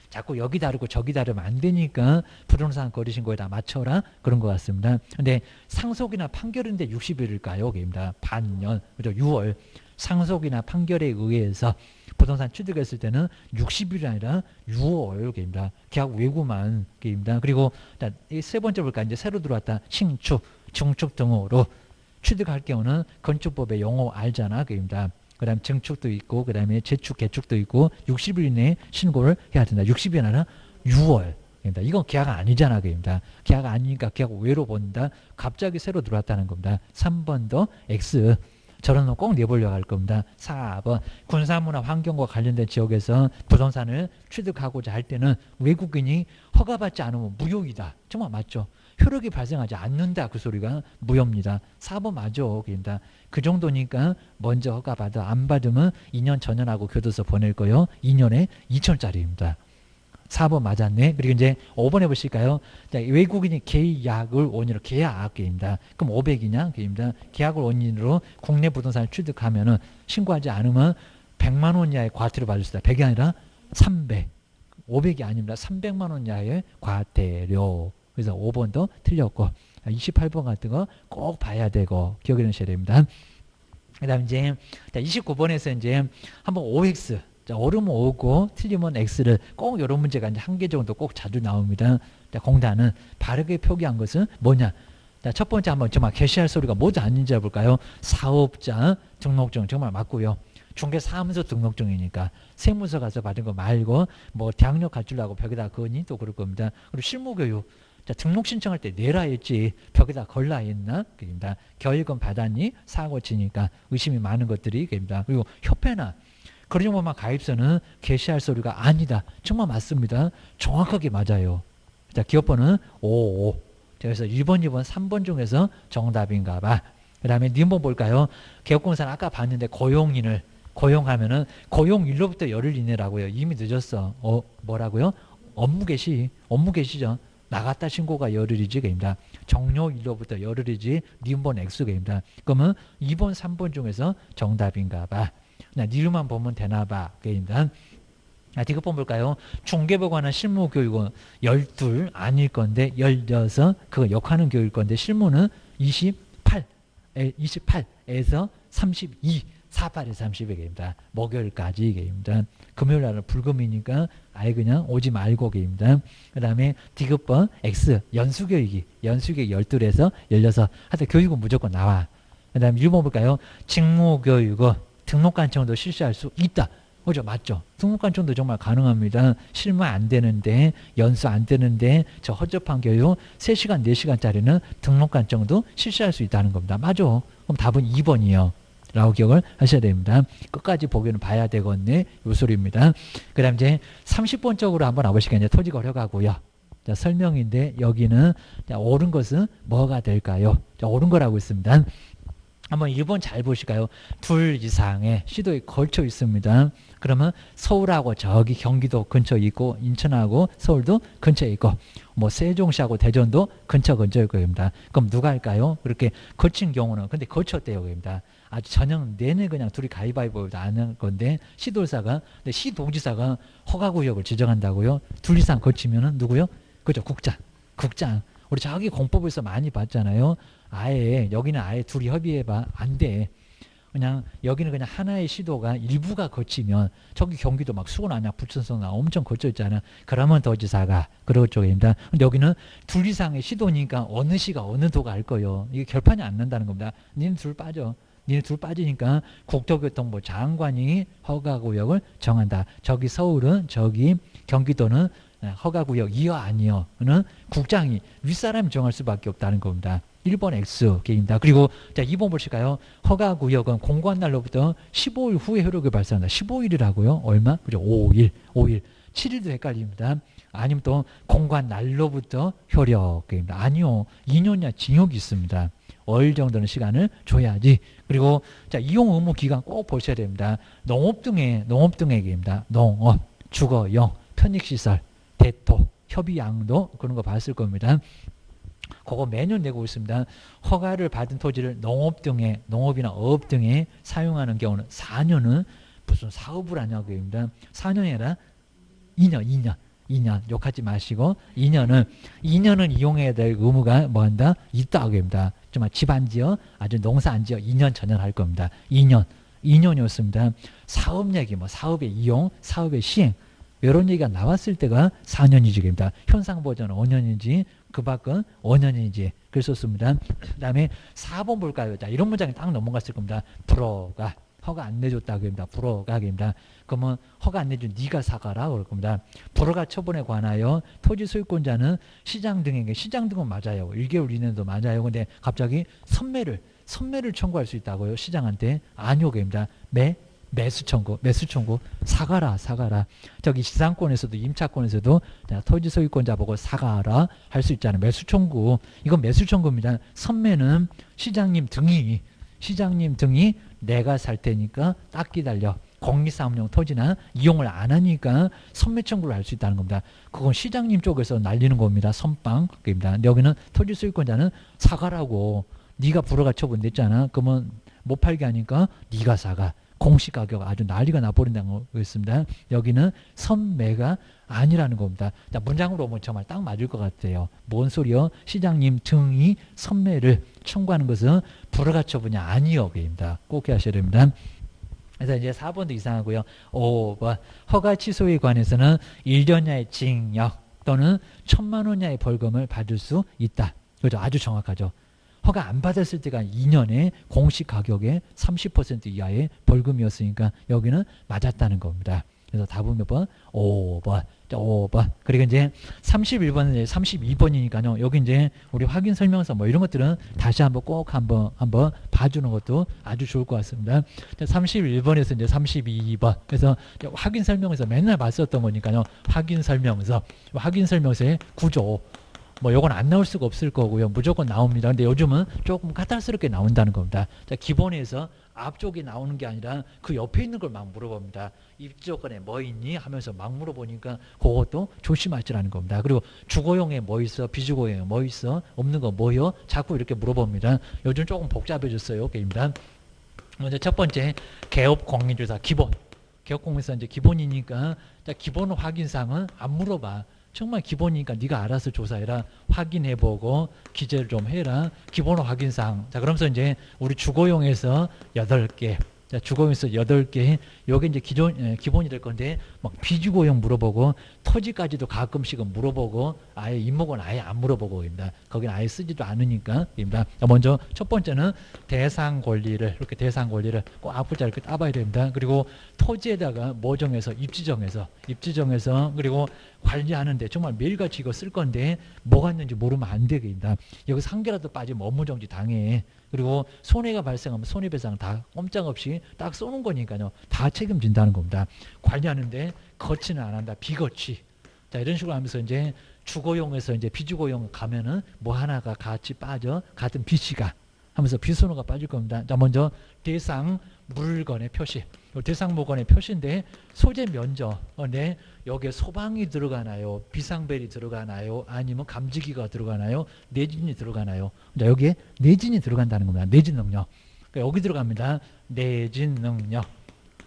자꾸 여기 다르고 저기 다르면 안 되니까 부동산 거래 신고에다 맞춰라 그런 것 같습니다. 근데 상속이나 판결인데 60일일까요? 입니다. 반년, 그죠? 6월 상속이나 판결에 의해서 부동산 취득했을 때는 60일이 아니라 6월입니다. 계약 외구만 입니다. 그리고 이 세 번째 볼까? 이제 새로 들어왔다 신축, 증축 등으로 취득할 경우는 건축법의 용어 알잖아, 입니다. 그 다음에 증축도 있고, 그 다음에 재축, 개축도 있고, 60일 이내에 신고를 해야 된다. 60일 아니라 6월. 이건 계약 아니잖아. 그입니다. 계약 아니니까 계약 외로 본다. 갑자기 새로 들어왔다는 겁니다. 3번 더 X. 저런 거 꼭 내보려고 할 겁니다. 4번. 군사문화 환경과 관련된 지역에서 부동산을 취득하고자 할 때는 외국인이 허가받지 않으면 무효이다. 정말 맞죠? 효력이 발생하지 않는다. 그 소리가 무효입니다. 4번 맞아. 그입니다. 그 정도니까 먼저 허가받아. 안 받으면 2년 전년하고 교도소 보낼 거요. 2년에 2천짜리입니다. 4번 맞았네. 그리고 이제 5번 해보실까요? 자, 외국인이 계약을 원인으로 계약입니다. 그럼 500이냐? 입니다. 계약을 원인으로 국내 부동산을 취득하면은 신고하지 않으면 100만 원 이하의 과태료 받을 수 있다. 100이 아니라 300. 500이 아닙니다. 300만 원 이하의 과태료. 그래서 5번도 틀렸고 28번 같은 거 꼭 봐야 되고 기억해 두셔야 됩니다. 그 다음 이제 29번에서 이제 한번 OX 자, 옳으면 O고 틀리면 X를 꼭 이런 문제가 이제 한 개 정도 꼭 자주 나옵니다. 자, 공단은 바르게 표기한 것은 뭐냐? 자, 첫 번째 한번 정말 게시할 소리가 뭐도 아닌지 해볼까요? 사업자 등록증 정말 맞고요. 중개사무소 등록증이니까 세무서 가서 받은 거 말고 뭐 대학력 갖추려고 벽에다 그거니 또 그럴 겁니다. 그리고 실무교육 자, 등록 신청할 때 내라 했지 벽에다 걸라 했나? 그입니다. 교육은 받았니? 사고 치니까 의심이 많은 것들이 그입니다. 그리고 협회나 그런 정보만 가입서는 게시할 소리가 아니다. 정말 맞습니다. 정확하게 맞아요. 자, 기업번호는 55. 그래서 1번, 2번, 3번 중에서 정답인가 봐. 그 다음에 니번 볼까요? 개업공사는 아까 봤는데 고용인을 고용하면은 고용일로부터 열흘 이내라고요. 이미 늦었어. 뭐라고요? 업무 개시죠. 나갔다 신고가 열흘이지 그입니다. 종료일로부터 열흘이지 니번 X입니다. 그러면 2번, 3번 중에서 정답인가 봐. 니르만 보면 되나 봐. 그입니다. 디귿번 볼까요? 중개법에 관한 실무 교육은 12 아닐 건데 16 그거 역하는 교육일 건데 실무는 28에서 32 48에서 30일입니다. 목요일까지 입니다. 금요일 날은 불금이니까 아예 그냥 오지 말고 입니다. 그 다음에 디귿번 X 연수교육이 연수교육 12에서 16 하여튼 교육은 무조건 나와. 그 다음에 1번 볼까요? 직무교육은 등록관청도 실시할 수 있다. 그죠? 맞죠? 등록관청도 정말 가능합니다. 실무 안 되는데 연수 안 되는데 저 허접한 교육 3시간 4시간짜리는 등록관청도 실시할 수 있다는 겁니다. 맞아. 그럼 답은 2번이요. 라고 기억을 하셔야 됩니다. 끝까지 보기는 봐야 되겠네. 요 소리입니다. 그 다음 이제 30번 쪽으로 한번 와보실게요. 이제 토지가 어려가고요. 자, 설명인데 여기는 자, 옳은 것은 뭐가 될까요? 자, 옳은 거라고 있습니다. 한번 1번 잘 보실까요? 둘 이상의 시도에 걸쳐 있습니다. 그러면 서울하고 저기 경기도 근처에 있고 인천하고 서울도 근처에 있고 뭐 세종시하고 대전도 근처일 겁니다. 그럼 누가 할까요? 그렇게 거친 경우는 근데 거쳤대요. 겁니다. 아주 전형 내내 그냥 둘이 가위바위보도 안 할 건데 시도사가 근데 시도지사가 허가구역을 지정한다고요? 둘 이상 거치면은 누구요? 그죠? 국장. 우리 저기 공법에서 많이 봤잖아요. 아예 여기는 아예 둘이 협의해봐 안 돼. 그냥 여기는 그냥 하나의 시도가 일부가 거치면 저기 경기도 막 수원 안양 부천성 엄청 거쳐 있잖아. 그러면 도지사가 그런 쪽입니다. 근데 여기는 둘 이상의 시도니까 어느 시가 어느 도가 할 거예요. 이게 결판이 안 난다는 겁니다. 니네 둘 빠져. 니네 둘 빠지니까 국토교통부 장관이 허가구역을 정한다. 저기 서울은 저기 경기도는 허가구역 이어 아니어는 국장이 윗사람이 정할 수밖에 없다는 겁니다. 1번 X입니다. 그리고 자 2번 보실까요? 허가구역은 공고한 날로부터 15일 후에 효력을 발생한다. 15일이라고요? 얼마? 그죠? 5일. 7일도 헷갈립니다. 아니면 또 공고한 날로부터 효력입니다. 아니요. 2년이나 징역이 있습니다. 5일 정도는 시간을 줘야지. 그리고 자, 이용 의무 기간 꼭 보셔야 됩니다. 농업 등의 얘기입니다. 농업, 주거용, 편익시설, 대토, 협의 양도 그런 거 봤을 겁니다. 그거 매년 내고 있습니다. 허가를 받은 토지를 농업이나 어업 등에 사용하는 경우는 4년은 무슨 사업을 하냐고 합니다. 4년이 아니라 2년 욕하지 마시고 2년은 이용해야 될 의무가 뭐한다? 있다고 합니다. 정말 집 안 지어 아주 농사 안 지어 2년 전혀 할 겁니다. 2년이었습니다. 사업 얘기 사업의 이용, 사업의 시행 이런 얘기가 나왔을 때가 4년이지 됩니다. 현상 버전은 5년인지 그 밖은 5년인지 그랬었습니다. 그 다음에 4번 볼까요? 자, 이런 문장이 딱 넘어갔을 겁니다. 불허가 허가 안 내줬다고 합니다. 불허가 합니다. 그러면 허가 안 내준 네가 사과라 그럴 겁니다. 불허가 처분에 관하여 토지 소유권자는 시장 등은 맞아요. 1개월 이내도 맞아요. 근데 갑자기 선매를 청구할 수 있다고요. 시장한테 아니오 겁니다. 매수 청구 사과라. 저기 지상권에서도 임차권에서도 토지 소유권자 보고 사과라 할 수 있잖아요. 매수 청구 이건 매수 청구입니다. 선매는 시장님 등이 내가 살 테니까 딱 기다려. 공리사업용 토지나 이용을 안 하니까 선매 청구를 할 수 있다는 겁니다. 그건 시장님 쪽에서 날리는 겁니다. 선빵입니다. 여기는 토지 소유권자는 사과라고. 네가 불허가 처분됐잖아. 그러면 못 팔게 하니까 네가 사과. 공시가격 아주 난리가 나버린다는 거였습니다. 여기는 선매가 아니라는 겁니다. 자, 문장으로 보면 정말 딱 맞을 것 같아요. 뭔 소리요? 시장님 등이 선매를 청구하는 것은 불허가 처분이 아니요. 입니다. 꼭 기억하셔야 됩니다. 그래서 이제 4번도 이상하고요. 5번 허가 취소에 관해서는 1년야의 징역 또는 1,000만 원 이하의 벌금을 받을 수 있다. 그죠? 아주 정확하죠. 허가 안 받았을 때가 2년에 공시 가격의 30% 이하의 벌금이었으니까 여기는 맞았다는 겁니다. 그래서 답은 몇 번? 5번. 자, 5번. 그리고 이제 31번은 32번이니까요. 여기 이제 우리 확인 설명서 이런 것들은 다시 꼭 한번 봐주는 것도 아주 좋을 것 같습니다. 자, 31번에서 이제 32번. 그래서 확인 설명서 맨날 봤었던 거니까요. 확인 설명서의 구조. 요건 안 나올 수가 없을 거고요. 무조건 나옵니다. 근데 요즘은 조금 까탈스럽게 나온다는 겁니다. 자, 기본에서 앞쪽에 나오는 게 아니라 그 옆에 있는 걸 막 물어봅니다. 입조건에 뭐 있니? 하면서 막 물어보니까 그것도 조심하시라는 겁니다. 그리고 주거용에 뭐 있어? 비주거용에 뭐 있어? 없는 거 뭐요? 자꾸 이렇게 물어봅니다. 요즘 조금 복잡해졌어요. 게임입니다. 먼저 첫 번째, 개업 공인조사 기본. 개업 공인조사 이제 기본이니까 자, 기본 확인사항은 안 물어봐. 정말 기본이니까 네가 알아서 조사해라. 확인해보고 기재를 좀 해라. 기본 확인사항. 자, 그러면서 이제 우리 주거용에서 8개. 자, 주거용에서 8개. 요게 이제 기본이 될 건데, 막 비주거용 물어보고, 토지까지도 가끔씩은 물어보고, 아예 임목은 아예 안 물어보고입니다. 거긴 아예 쓰지도 않으니까입니다. 먼저 첫 번째는 대상 권리를, 이렇게 대상 권리를 꼭 앞글자 이렇게 따봐야 됩니다. 그리고 토지에다가 뭐 정해서, 입지 정해서, 그리고 관리하는데 정말 매일같이 이거 쓸 건데 뭐가 있는지 모르면 안 되겠다. 여기서 한 개라도 빠지면 업무정지 당해. 그리고 손해가 발생하면 손해배상 다 꼼짝없이 딱 쏘는 거니까요. 다 책임진다는 겁니다. 관리하는데 거치는 안 한다. 비거치. 자, 이런 식으로 하면서 이제 주거용에서 이제 비주거용 가면은 뭐 하나가 같이 빠져. 같은 비씨가 하면서 비선호가 빠질 겁니다. 자, 먼저 대상 물건의 표시. 대상 물건의 표시인데 소재 면적. 네, 여기에 소방이 들어가나요? 비상벨이 들어가나요? 아니면 감지기가 들어가나요? 내진이 들어가나요? 자, 여기에 내진이 들어간다는 겁니다. 내진 능력. 그러니까 여기 들어갑니다. 내진 능력.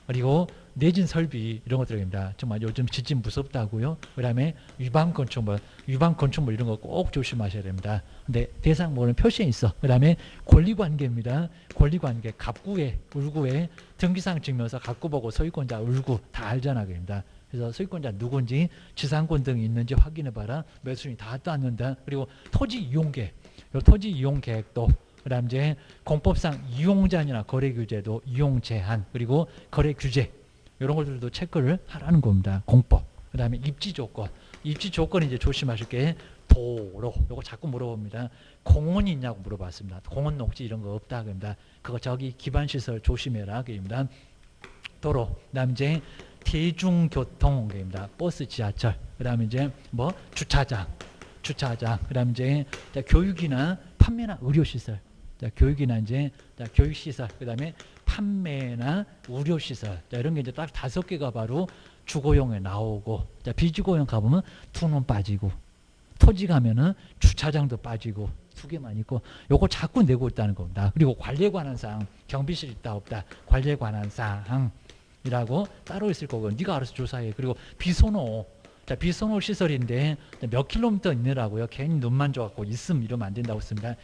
그리고 내진 설비 이런 거 들어갑니다. 정말 요즘 지진 무섭다고요. 그다음에 위반 건축물 이런 거 꼭 조심하셔야 됩니다. 근데 대상 뭐는 표시에 있어. 그다음에 권리관계입니다. 권리관계 갑구에 울구에 등기상 증명서 갖고 보고 소유권자 울구 다 알잖아 그럽니다. 그래서 소유권자 누군지 지상권 등이 있는지 확인해봐라. 매수인이 다 땄는다. 그리고 토지 이용계획, 토지 이용계획도 그다음 이제 공법상 이용제한이나 거래 규제도 이용 제한 그리고 거래 규제 이런 것들도 체크를 하라는 겁니다. 공법. 그다음에 입지 조건이 이제 조심하실 게 도로 요거 자꾸 물어봅니다. 공원이 있냐고 물어봤습니다. 공원 녹지 이런 거 없다 그럽니다. 그거 저기 기반시설 조심해라 그럽니다. 도로. 그다음 이제 대중교통 그럽니다. 버스, 지하철. 그다음에 이제 뭐 주차장. 그다음 이제 교육이나 판매나 의료시설. 자, 교육이나 이제 자, 교육시설, 그 다음에 판매나 의료시설, 자, 이런 게 이제 딱 5개가 바로 주거용에 나오고, 자, 비주거용 가보면 투는 빠지고, 토지 가면은 주차장도 빠지고, 2개만 있고, 요거 자꾸 내고 있다는 겁니다. 그리고 관리에 관한 사항, 경비실 있다 없다, 관리에 관한 사항이라고 따로 있을 거고, 네가 알아서 조사해. 그리고 비선호, 자, 비선호 시설인데 몇 킬로미터 이내라고요. 괜히 눈만 좋았고 있음 이러면 안 된다고 했습니다.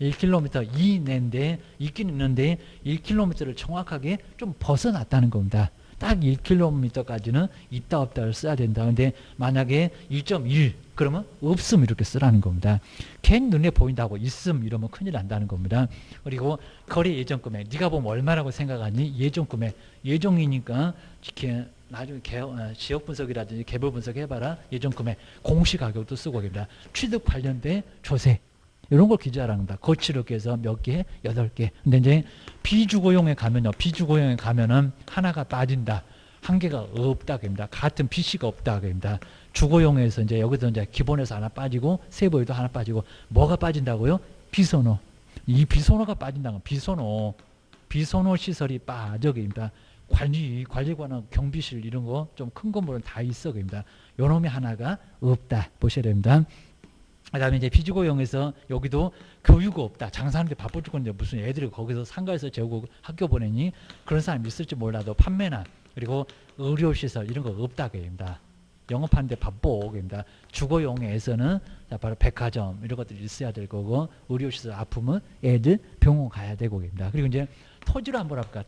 1킬로미터 이내인데 있긴 있는데 1킬로미터를 정확하게 좀 벗어났다는 겁니다. 딱 1킬로미터까지는 있다 없다를 써야 된다. 근데 만약에 1.1 그러면 없음 이렇게 쓰라는 겁니다. 괜히 눈에 보인다고 있음 이러면 큰일 난다는 겁니다. 그리고 거래 예정 금액, 네가 보면 얼마라고 생각하니? 예정 금액, 예정이니까 나중에 지역 분석이라든지 개별 분석 해봐라. 예정 금액, 공시 가격도 쓰고 계십니다. 취득 관련된 조세 이런 걸 기재하라는 겁니다. 거치력에 해서 몇 개? 8개. 근데 이제 비주거용에 가면요. 비주거용에 가면은 하나가 빠진다. 한 개가 없다 그럽니다. 같은 BC가 없다 그럽니다. 주거용에서 이제 여기서 이제 기본에서 하나 빠지고 세부에도 하나 빠지고 뭐가 빠진다고요? 비선호. 이 비선호가 빠진다는 건 비선호 시설이 빠져 그럽니다. 관리에 관한 경비실 이런 거 좀 큰 건물은 다 있어 그럽니다. 요놈이 하나가 없다 보셔야 됩니다. 그 다음에 이제 비주거용에서 여기도 교육이 없다. 장사하는데 바빠 죽겠는데 무슨 애들이 거기서 상가에서 재우고 학교 보내니? 그런 사람이 있을지 몰라도 판매나 그리고 의료시설 이런 거 없다 그럽니다. 영업하는데 바빠 그럽니다. 주거용에서는 바로 백화점 이런 것들이 있어야 될 거고, 의료시설 아프면 애들 병원 가야 되고 그럽니다. 그리고 이제 토지로 한번 할까?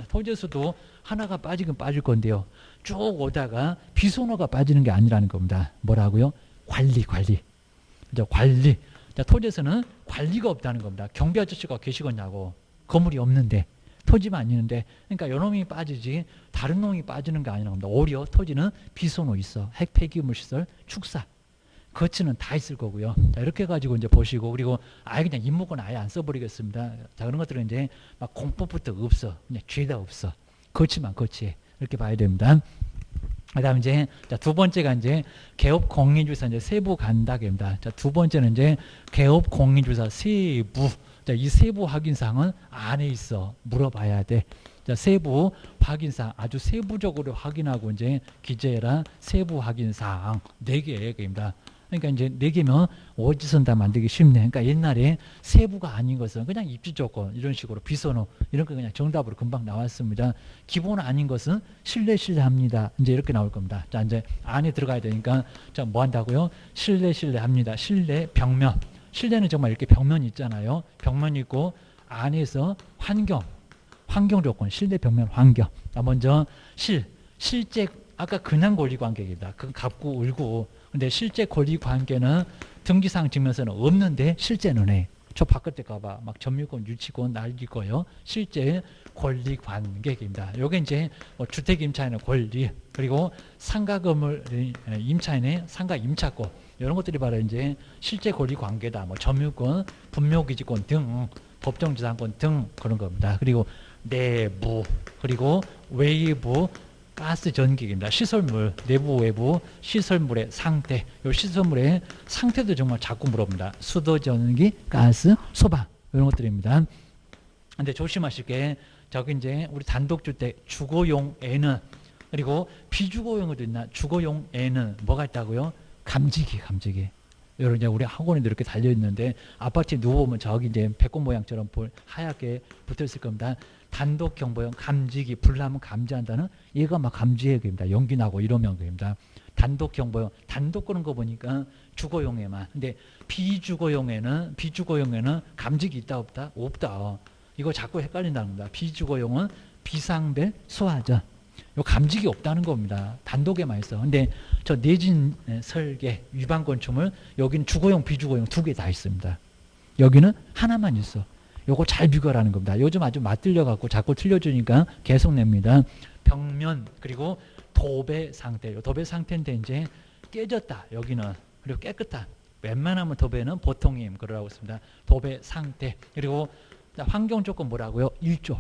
토지에서도 하나가 빠지긴 빠질 건데요. 쭉 오다가 비선호가 빠지는 게 아니라는 겁니다. 뭐라고요? 관리. 자, 토지에서는 관리가 없다는 겁니다. 경비 아저씨가 계시겠냐고. 건물이 없는데 토지만 있는데, 그러니까 요놈이 빠지지 다른 놈이 빠지는 게 아니라는 겁니다. 오히려 토지는 비선호 있어. 핵 폐기물 시설, 축사, 거치는 다 있을 거고요. 자, 이렇게 가지고 이제 보시고, 그리고 아예 그냥 인목은 아예 안 써버리겠습니다. 자, 그런 것들은 이제 막 공법부터 없어. 그냥 죄다 없어. 거치만 거치해. 이렇게 봐야 됩니다. 그 다음 이제, 자, 두 번째가 이제 개업 공인주사 이제 세부 간다입니다. 자, 두 번째는 이제 개업 공인주사 세부. 자, 이 세부 확인사항은 안에 있어. 물어봐야 돼. 자, 세부 확인사항 아주 세부적으로 확인하고 이제 기재해라. 세부 확인사항 4개입니다. 그러니까 이제 4개면 오지선 다 만들기 쉽네. 그러니까 옛날에 세부가 아닌 것은 그냥 입지 조건 이런 식으로 비선호 이런 거 그냥 정답으로 금방 나왔습니다. 기본 아닌 것은 실례합니다. 이제 이렇게 나올 겁니다. 자, 이제 안에 들어가야 되니까 자, 뭐 한다고요? 실례합니다. 실내 벽면. 실내는 정말 이렇게 벽면이 있잖아요. 벽면이 있고 안에서 환경 조건, 실내 벽면 환경. 자, 먼저 실제 아까 근한 권리 관계입니다. 그건 갚고 울고. 근데 실제 권리 관계는 등기상 증명서는 없는데 실제는 해. 저 바깥에 가봐. 막 점유권, 유치권, 날기고요. 실제 권리 관계입니다. 요게 이제 뭐 주택 임차인의 권리, 그리고 상가 건물 임차인의 상가 임차권, 이런 것들이 바로 이제 실제 권리 관계다. 뭐 점유권, 분묘기지권 등, 법정지상권 등 그런 겁니다. 그리고 내부, 그리고 외부 가스 전기입니다. 시설물, 내부 외부 시설물의 상태. 이 시설물의 상태도 정말 자꾸 물어봅니다. 수도, 전기, 가스, 소방 이런 것들입니다. 근데 조심하실 게 저기 이제 우리 단독주택 주거용에는, 그리고 비주거용에도 있나? 주거용에는 뭐가 있다고요? 감지기. 여러분 이제 우리 학원에도 이렇게 달려 있는데 아파트에 누워보면 저기 이제 배꼽 모양처럼 하얗게 붙어 있을 겁니다. 단독 경보용 감지기, 불나면 감지한다는 얘가 막 감지해 그럽니다. 연기 나고 이러면 그럽니다. 단독 경보용, 단독 끄는 거 보니까 주거용에만. 근데 비주거용에는 감지기 있다 없다? 없다. 이거 자꾸 헷갈린다는 겁니다. 비주거용은 비상벨 소화전. 요 감지기 없다는 겁니다. 단독에만 있어. 근데 저 내진 설계 위반 건축물 여기는 주거용, 비주거용 2개 다 있습니다. 여기는 하나만 있어. 요거 잘 비교하라는 겁니다. 요즘 아주 맞들려 갖고 자꾸 틀려주니까 계속 냅니다. 벽면, 그리고 도배 상태. 도배 상태인데 이제 깨졌다. 여기는. 그리고 깨끗한. 웬만하면 도배는 보통임 그러라고 했습니다. 도배 상태. 그리고 환경 조건 뭐라고요? 1조.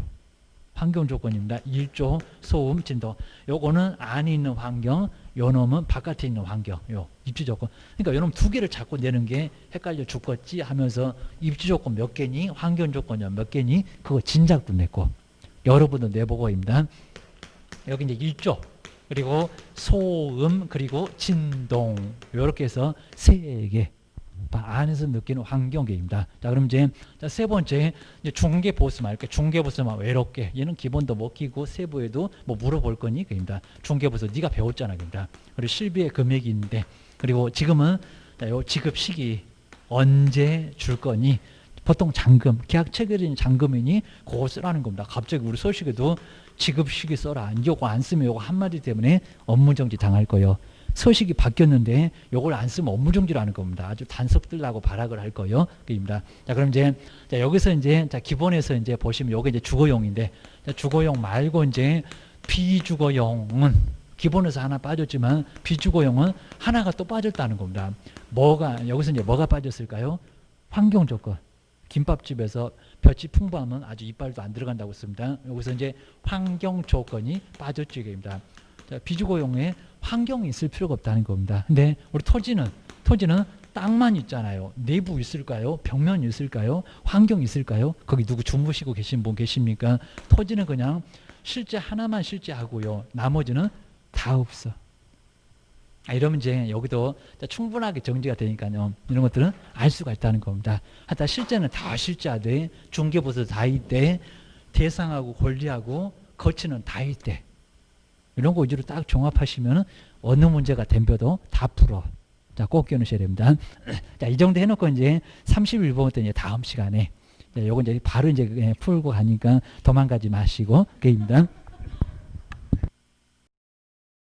환경 조건입니다. 일조, 소음, 진동. 요거는 안에 있는 환경, 요 놈은 바깥에 있는 환경. 요 입지 조건. 그러니까 요 놈 두 개를 자꾸 내는 게 헷갈려 죽겠지 하면서 입지 조건 몇 개니, 환경 조건 몇 개니, 그거 진작도 냈고. 여러분도 내보고입니다. 여기 이제 일조, 그리고 소음, 그리고 진동. 요렇게 해서 세 개. 안에서 느끼는 환경계입니다. 자, 그럼 이제 세 번째 이제 중개 보수만 이렇게 중개 보수만 외롭게 얘는 기본도 못 끼고 세부에도 뭐 물어볼 거니 그입니다. 중개 보수 네가 배웠잖아 그입니다. 그리고 실비의 금액이 있는데 그리고 지금은 요 지급 시기 언제 줄 거니 보통 잔금 계약 체결인 잔금이니 그거 쓰라는 겁니다. 갑자기 우리 서식에도 지급 시기 써라. 이거 안 쓰면 요거 한마디 때문에 업무 정지 당할 거예요. 서식이 바뀌었는데 요걸 안 쓰면 업무 정지라는 겁니다. 아주 단속 들라고 발악을 할 거예요. 그입니다. 자, 그럼 이제 자, 여기서 이제 자, 기본에서 이제 보시면 요게 이제 주거용인데 자, 주거용 말고 이제 비주거용은 기본에서 하나 빠졌지만 비주거용은 하나가 또 빠졌다는 겁니다. 뭐가 여기서 이제 뭐가 빠졌을까요? 환경 조건. 김밥집에서 볕이 풍부하면 아주 이빨도 안 들어간다고 씁니다. 여기서 이제 환경 조건이 빠졌죠, 이게입니다. 자, 비주거용에 환경이 있을 필요가 없다는 겁니다. 근데 우리 토지는 땅만 있잖아요. 내부 있을까요? 벽면 있을까요? 환경 있을까요? 거기 누구 주무시고 계신 분 계십니까? 토지는 그냥 실제 하나만 실제하고요. 나머지는 다 없어. 이러면 이제 여기도 충분하게 정지가 되니까요. 이런 것들은 알 수가 있다는 겁니다. 하여튼 실제는 다 실제하되 중개부서 다 있대. 대상하고 권리하고 거치는 다 있대. 이런 거 위주로 딱 종합하시면 어느 문제가 덤벼도 다 풀어. 자, 꼭 끼워놓으셔야 됩니다. 자, 이 정도 해놓고 이제 31번 때 이제 다음 시간에 요거 이제 바로 이제 풀고 가니까 도망가지 마시고, 그입니다.